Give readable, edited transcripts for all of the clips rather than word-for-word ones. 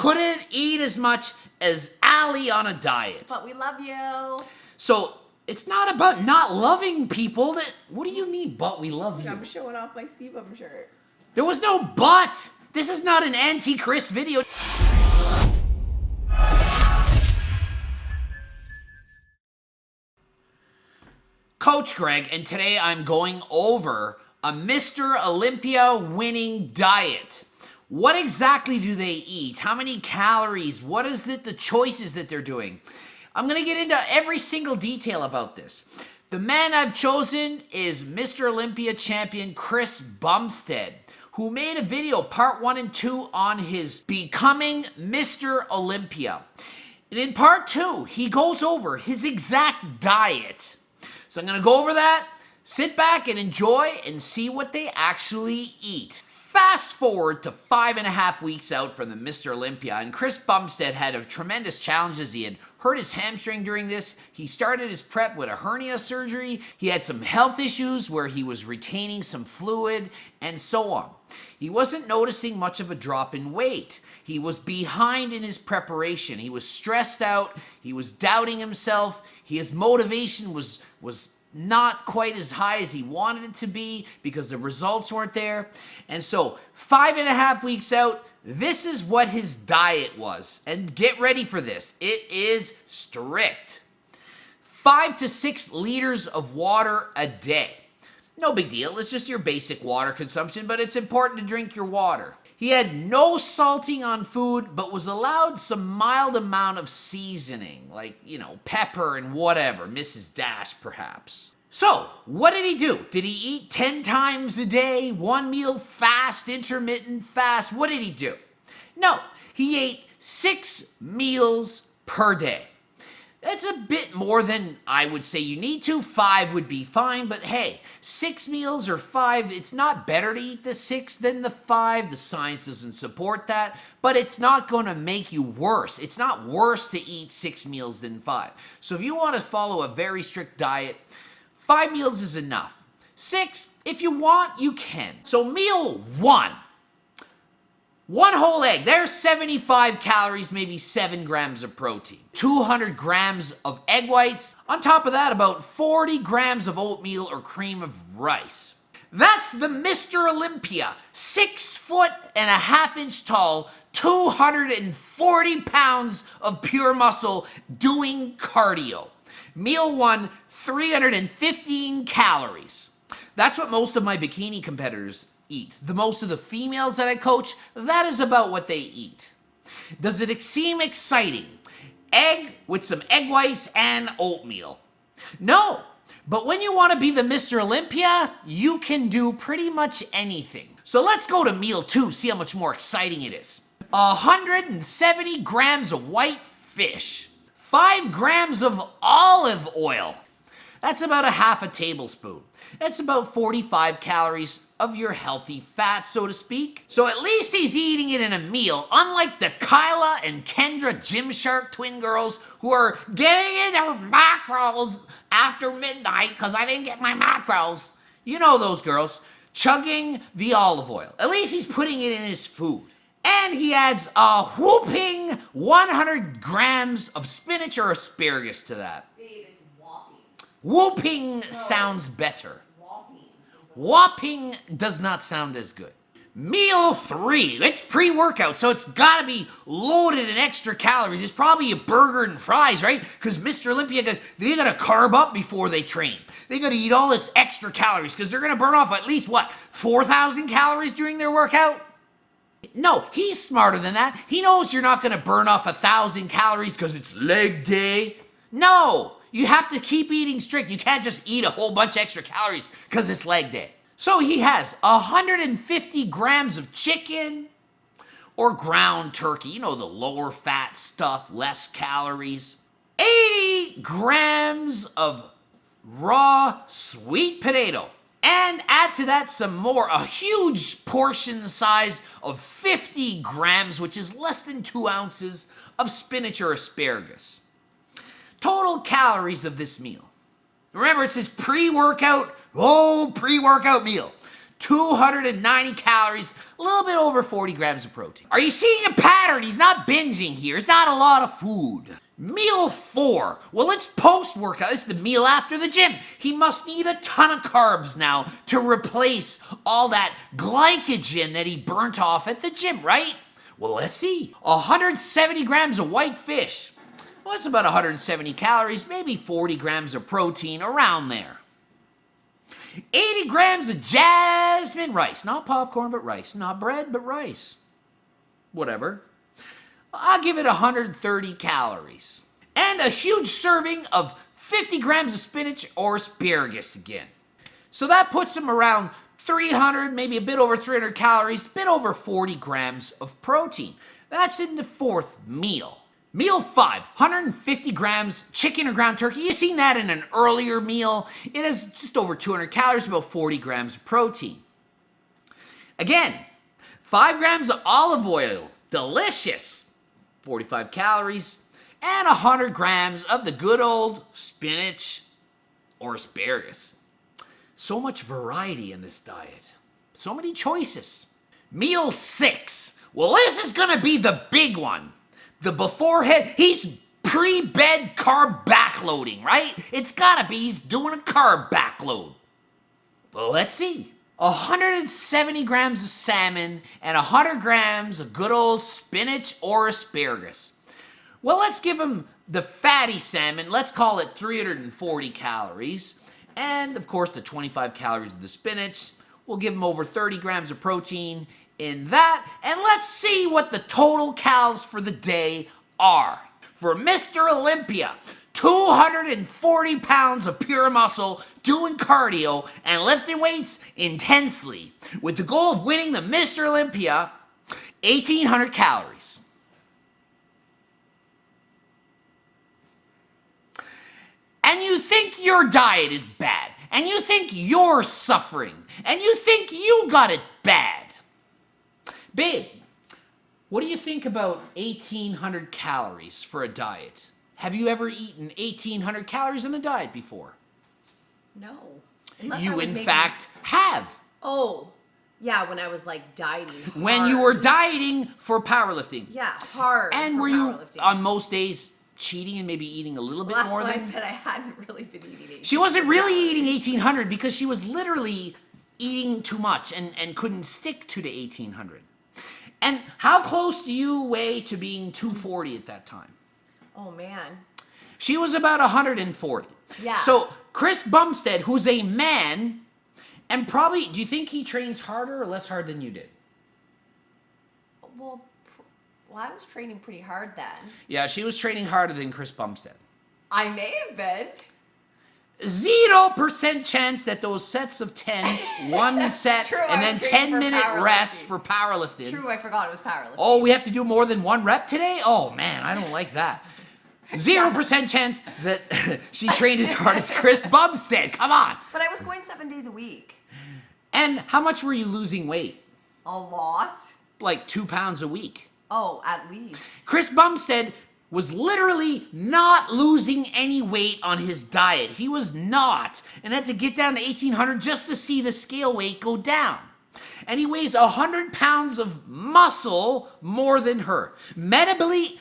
couldn't eat as much as Ali on a diet. But we love you. So it's not about not loving people. What do you mean, but we love you? I'm showing off my sebum shirt. There was no but. This is not an anti-Chris video. Coach Greg, and today I'm going over a Mr. Olympia winning diet. What exactly do they eat? How many calories? What is it, the choices that they're doing? I'm going to get into every single detail about this. The man I've chosen is Mr. Olympia champion Chris Bumstead, who made a video, part 1 and 2, on his becoming Mr. Olympia. And in part 2, he goes over his exact diet. So I'm going to go over that, sit back and enjoy and see what they actually eat. Fast forward to 5.5 weeks out from the Mr. Olympia, and Chris Bumstead had a tremendous challenge as he had hurt his hamstring during this. He started his prep with a hernia surgery. He had some health issues where he was retaining some fluid and so on. He wasn't noticing much of a drop in weight. He was behind in his preparation. He was stressed out. He was doubting himself. His motivation was not quite as high as he wanted it to be because the results weren't there. And so 5.5 weeks out, this is what his diet was. And get ready for this. It is strict. 5 to 6 liters of water a day. No big deal. It's just your basic water consumption, but it's important to drink your water. He had no salting on food, but was allowed some mild amount of seasoning, like, pepper and whatever, Mrs. Dash perhaps. So, what did he do? Did he eat 10 times a day, one meal fast, intermittent fast? What did he do? No, he ate 6 meals per day. That's a bit more than I would say you need to. 5 would be fine, but hey, 6 meals or 5, it's not better to eat the 6 than the 5. The science doesn't support that, but it's not going to make you worse. It's not worse to eat 6 meals than 5. So if you want to follow a very strict diet, 5 meals is enough. 6, if you want, you can. So meal 1. 1 whole egg, there's 75 calories, maybe 7 grams of protein. 200 grams of egg whites. On top of that, about 40 grams of oatmeal or cream of rice. That's the Mr. Olympia, 6'1.5" tall, 240 pounds of pure muscle doing cardio. Meal 1, 315 calories. That's what most of my bikini competitors eat. The most of the females that I coach, that is about what they eat. Does it seem exciting? Egg with some egg whites and oatmeal. No, but when you want to be the Mr. Olympia, you can do pretty much anything. So let's go to meal 2, see how much more exciting it is. 170 grams of white fish. 5 grams of olive oil. That's about a half a tablespoon. That's about 45 calories of your healthy fat, so to speak. So at least he's eating it in a meal, unlike the Kyla and Kendra Gymshark twin girls who are getting in their macros after midnight because I didn't get my macros. You know those girls, chugging the olive oil. At least he's putting it in his food. And he adds a whooping 100 grams of spinach or asparagus to that. Babe, it's whopping. Whooping sounds better. Whopping does not sound as good. Meal 3, it's pre-workout, so it's gotta be loaded in extra calories. It's probably a burger and fries, right? Because Mr. Olympia guys, they gotta carb up before they train. They gotta eat all this extra calories because they're gonna burn off at least, 4,000 calories during their workout? No, he's smarter than that. He knows you're not gonna burn off 1,000 calories because it's leg day. No! You have to keep eating strict. You can't just eat a whole bunch of extra calories because it's leg day. So he has 150 grams of chicken or ground turkey. The lower fat stuff, less calories. 80 grams of raw sweet potato. And add to that some more, a huge portion size of 50 grams, which is less than 2 ounces of spinach or asparagus. Total calories of this meal. Remember, it's his pre-workout meal. 290 calories, a little bit over 40 grams of protein. Are you seeing a pattern? He's not binging here. It's not a lot of food. Meal 4. Well, it's post-workout. It's the meal after the gym. He must need a ton of carbs now to replace all that glycogen that he burnt off at the gym, right? Well, let's see. 170 grams of white fish. Well, that's about 170 calories, maybe 40 grams of protein, around there. 80 grams of jasmine rice. Not popcorn, but rice. Not bread, but rice. Whatever. I'll give it 130 calories. And a huge serving of 50 grams of spinach or asparagus again. So that puts him around 300, maybe a bit over 300 calories, a bit over 40 grams of protein. That's in the 4th meal. Meal 5, 150 grams chicken or ground turkey. You've seen that in an earlier meal. It has just over 200 calories, about 40 grams of protein. Again, 5 grams of olive oil, delicious, 45 calories, and 100 grams of the good old spinach or asparagus. So much variety in this diet. So many choices. Meal 6. Well, this is gonna be the big one. The beforehead, he's pre-bed carb backloading, right? It's gotta be, he's doing a carb backload. Well, let's see. 170 grams of salmon and 100 grams of good old spinach or asparagus. Well, let's give him the fatty salmon. Let's call it 340 calories. And, of course, the 25 calories of the spinach. We'll give him over 30 grams of protein in that. And let's see what the total calories for the day are. For Mr. Olympia, 240 pounds of pure muscle, doing cardio and lifting weights intensely, with the goal of winning the Mr. Olympia, 1,800 calories. And you think your diet is bad, and you think you're suffering, and you think you got it bad. Babe, what do you think about 1,800 calories for a diet? Have you ever eaten 1,800 calories in a diet before? No. Unless I You, was in making- fact, have. Oh, yeah, when I was like dieting. When you were dieting for powerlifting. Yeah, hard. And for were you, powerlifting. on most days, cheating and maybe eating a little bit Well, more that's than... why I said I hadn't really been eating. She wasn't 1,800 really calories. eating 1,800 because she was literally eating too much and couldn't stick to the 1,800. And how close do you weigh to being 240 at that time? Oh, man. She was about 140. Yeah. So Chris Bumstead, who's a man, and probably, do you think he trains harder or less hard than you did? Well, I was training pretty hard then. Yeah, she was training harder than Chris Bumstead. I may have been. 0% chance that those sets of 10, one set, True, and I then was training for 10-minute rest powerlifting. for powerlifting. True, I forgot it was powerlifting. Oh, we have to do more than one rep today? Oh, man, I don't like that. 0% chance that she trained as hard as Chris Bumstead. Come on. But I was going 7 days a week. And how much were you losing weight? A lot? Like 2 pounds a week. Oh, at least. Chris Bumstead was literally not losing any weight on his diet. He was not. And had to get down to 1,800 just to see the scale weight go down. And he weighs 100 pounds of muscle more than her. Metabolically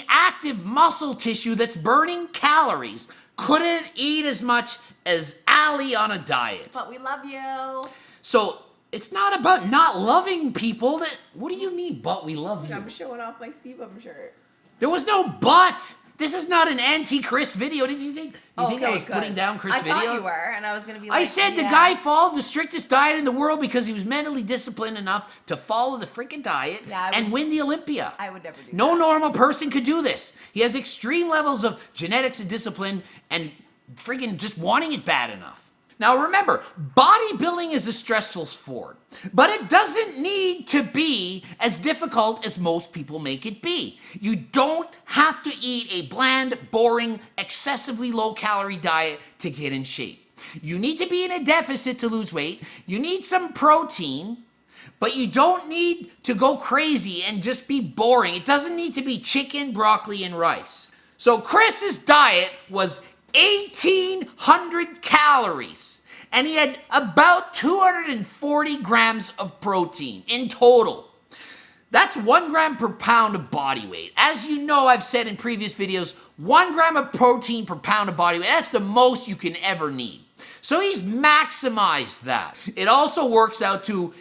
active muscle tissue that's burning calories couldn't eat as much as Allie on a diet. But we love you. So it's not about not loving people. What do you mean, but we love you? I'm showing off my sebum shirt. There was no but. This is not an anti-Chris video. Did you think? You think I was good. putting down Chris video? I thought you were, and I was gonna be like, I said the yeah. guy followed the strictest diet in the world because he was mentally disciplined enough to follow the freaking diet Yeah, I and would- win the Olympia. I would never do No that. normal person could do this. He has extreme levels of genetics and discipline and freaking just wanting it bad enough. Now remember, bodybuilding is a stressful sport, but it doesn't need to be as difficult as most people make it be. You don't have to eat a bland, boring, excessively low-calorie diet to get in shape. You need to be in a deficit to lose weight. You need some protein, but you don't need to go crazy and just be boring. It doesn't need to be chicken, broccoli, and rice. So Chris's diet was 1,800 calories. and he had about 240 grams of protein in total. That's 1 gram per pound of body weight. As you know, I've said in previous videos, 1 gram of protein per pound of body weight, that's the most you can ever need. So he's maximized that. It also works out to,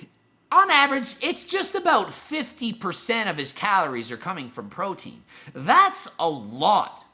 on average, it's just about 50% of his calories are coming from protein. That's a lot.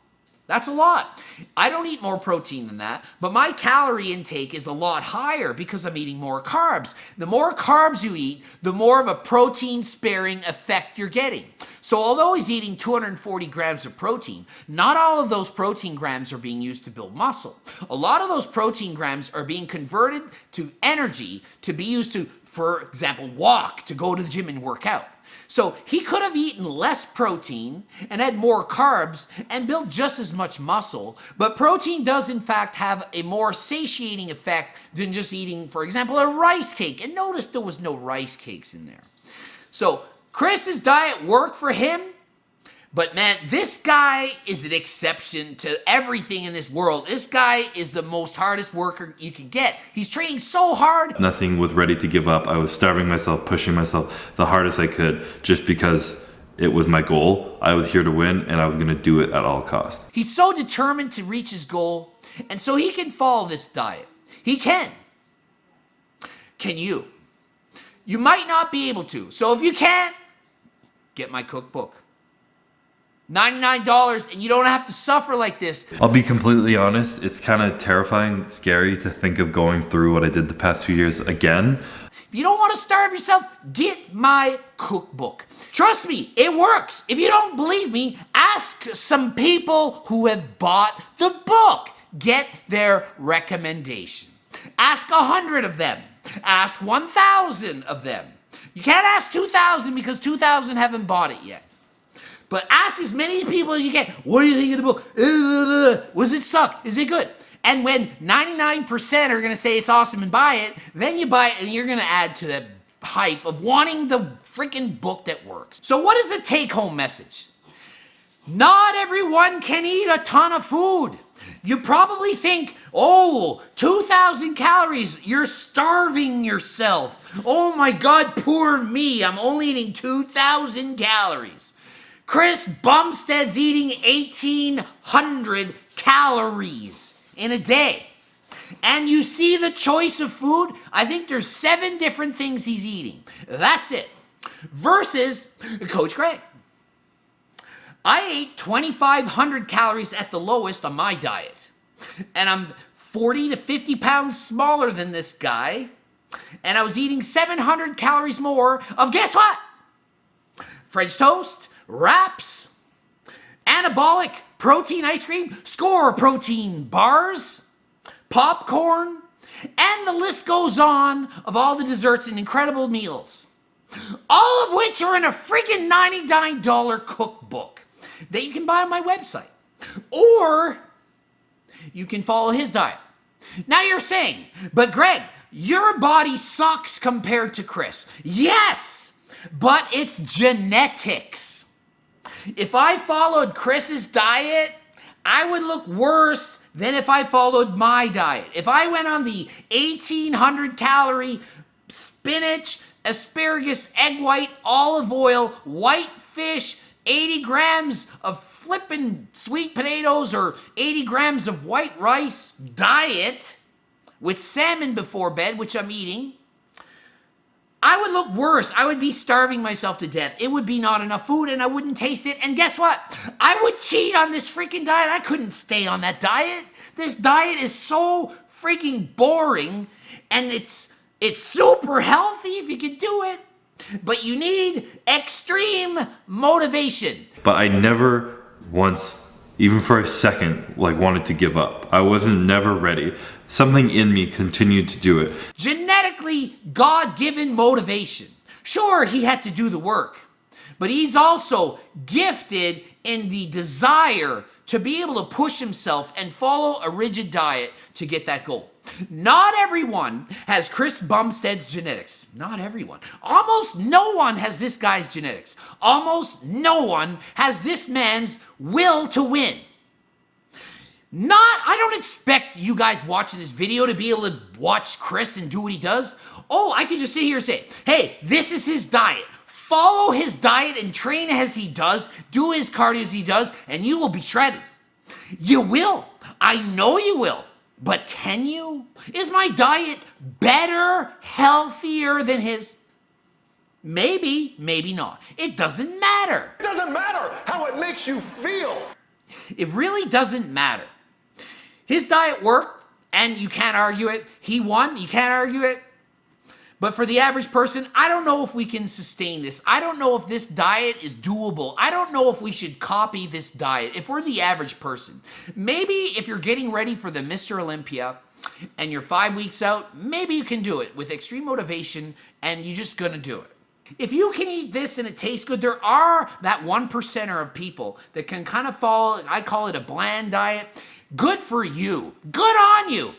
That's a lot. I don't eat more protein than that, but my calorie intake is a lot higher because I'm eating more carbs. The more carbs you eat, the more of a protein-sparing effect you're getting. So although he's eating 240 grams of protein, not all of those protein grams are being used to build muscle. A lot of those protein grams are being converted to energy to be used to, for example, walk, to go to the gym and work out. So he could have eaten less protein and had more carbs and built just as much muscle, but protein does in fact have a more satiating effect than just eating, for example, a rice cake. And notice there was no rice cakes in there. So Chris's diet worked for him, but man, this guy is an exception to everything in this world. This guy is the most hardest worker you can get. He's training so hard. Nothing was ready to give up. I was starving myself, pushing myself the hardest I could just because it was my goal. I was here to win and I was going to do it at all costs. He's so determined to reach his goal, and so he can follow this diet. He can. Can you? You might not be able to. So if you can't, get my cookbook. $99 and you don't have to suffer like this. I'll be completely honest, it's kind of terrifying, scary to think of going through what I did the past few years again. If you don't want to starve yourself, get my cookbook. Trust me, it works. If you don't believe me, ask some people who have bought the book. Get their recommendation. Ask 100 of them. Ask 1,000 of them. You can't ask 2,000 because 2,000 haven't bought it yet. But ask as many people as you can. What do you think of the book? Was it suck? Is it good? And when 99% are going to say it's awesome and buy it, then you buy it and you're going to add to the hype of wanting the freaking book that works. So what is the take-home message? Not everyone can eat a ton of food. You probably think, oh, 2,000 calories, you're starving yourself. Oh my God, poor me, I'm only eating 2,000 calories. Chris Bumstead's eating 1,800 calories in a day. And you see the choice of food? I think there's 7 different things he's eating. That's it. Versus Coach Greg. I ate 2,500 calories at the lowest on my diet. And I'm 40 to 50 pounds smaller than this guy. And I was eating 700 calories more of, guess what? French toast, wraps, anabolic protein ice cream, score protein bars, popcorn, and the list goes on of all the desserts and incredible meals. All of which are in a freaking $99 cookbook that you can buy on my website. Or you can follow his diet. Now you're saying, but Greg, your body sucks compared to Chris. Yes, but it's genetics. If I followed Chris's diet, I would look worse than if I followed my diet. If I went on the 1,800 calorie spinach, asparagus, egg white, olive oil, white fish, 80 grams of flippin' sweet potatoes or 80 grams of white rice diet with salmon before bed, which I'm eating, I would look worse. I would be starving myself to death. It would be not enough food and I wouldn't taste it. And guess what? I would cheat on this freaking diet. I couldn't stay on that diet. This diet is so freaking boring and it's super healthy if you can do it. But you need extreme motivation. But I never once, even for a second, wanted to give up. I wasn't never ready. Something in me continued to do it. Genetically God-given motivation. Sure, he had to do the work, but he's also gifted in the desire to be able to push himself and follow a rigid diet to get that goal. Not everyone has Chris Bumstead's genetics. Not everyone. Almost no one has this guy's genetics. Almost no one has this man's will to win. I don't expect you guys watching this video to be able to watch Chris and do what he does. Oh, I could just sit here and say, hey, this is his diet. Follow his diet and train as he does. Do his cardio as he does, and you will be shredded. You will. I know you will. But can you? Is my diet better, healthier than his? Maybe, maybe not. It doesn't matter. It doesn't matter how it makes you feel. It really doesn't matter. His diet worked, and you can't argue it. He won, you can't argue it. But for the average person, I don't know if we can sustain this. I don't know if this diet is doable. I don't know if we should copy this diet. If we're the average person, maybe if you're getting ready for the Mr. Olympia and you're 5 weeks out, maybe you can do it with extreme motivation and you're just gonna do it. If you can eat this and it tastes good, there are that 1%er of people that can kind of fall, I call it a bland diet. Good for you. Good on you.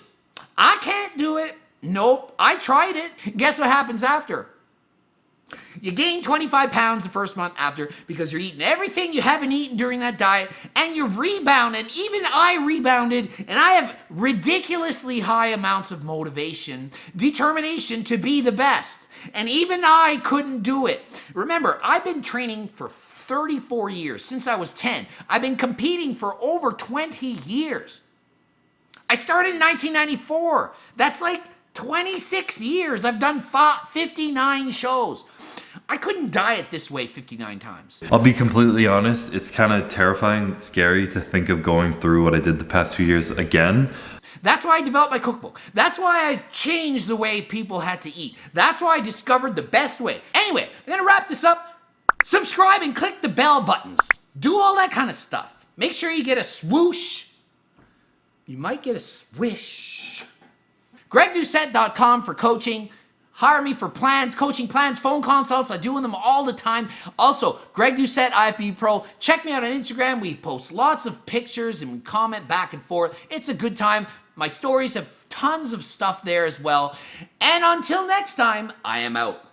I can't do it. Nope, I tried it. Guess what happens after? You gain 25 pounds the first month after because you're eating everything you haven't eaten during that diet and you rebound. And even I rebounded and I have ridiculously high amounts of motivation, determination to be the best. And even I couldn't do it. Remember, I've been training for 34 years, since I was 10. I've been competing for over 20 years. I started in 1994. That's like 26 years. I've done 59 shows. I couldn't diet this way 59 times. I'll be completely honest, it's kind of terrifying, scary to think of going through what I did the past few years again. That's why I developed my cookbook. That's why I changed the way people had to eat. That's why I discovered the best way. Anyway, I'm gonna wrap this up. Subscribe and click the bell buttons. Do all that kind of stuff. Make sure you get a swoosh. You might get a swish. GregDoucette.com for coaching. Hire me for plans, coaching plans, phone consults. I do them all the time. Also, Greg Doucette, IFBB Pro. Check me out on Instagram. We post lots of pictures and we comment back and forth. It's a good time. My stories have tons of stuff there as well. And until next time, I am out.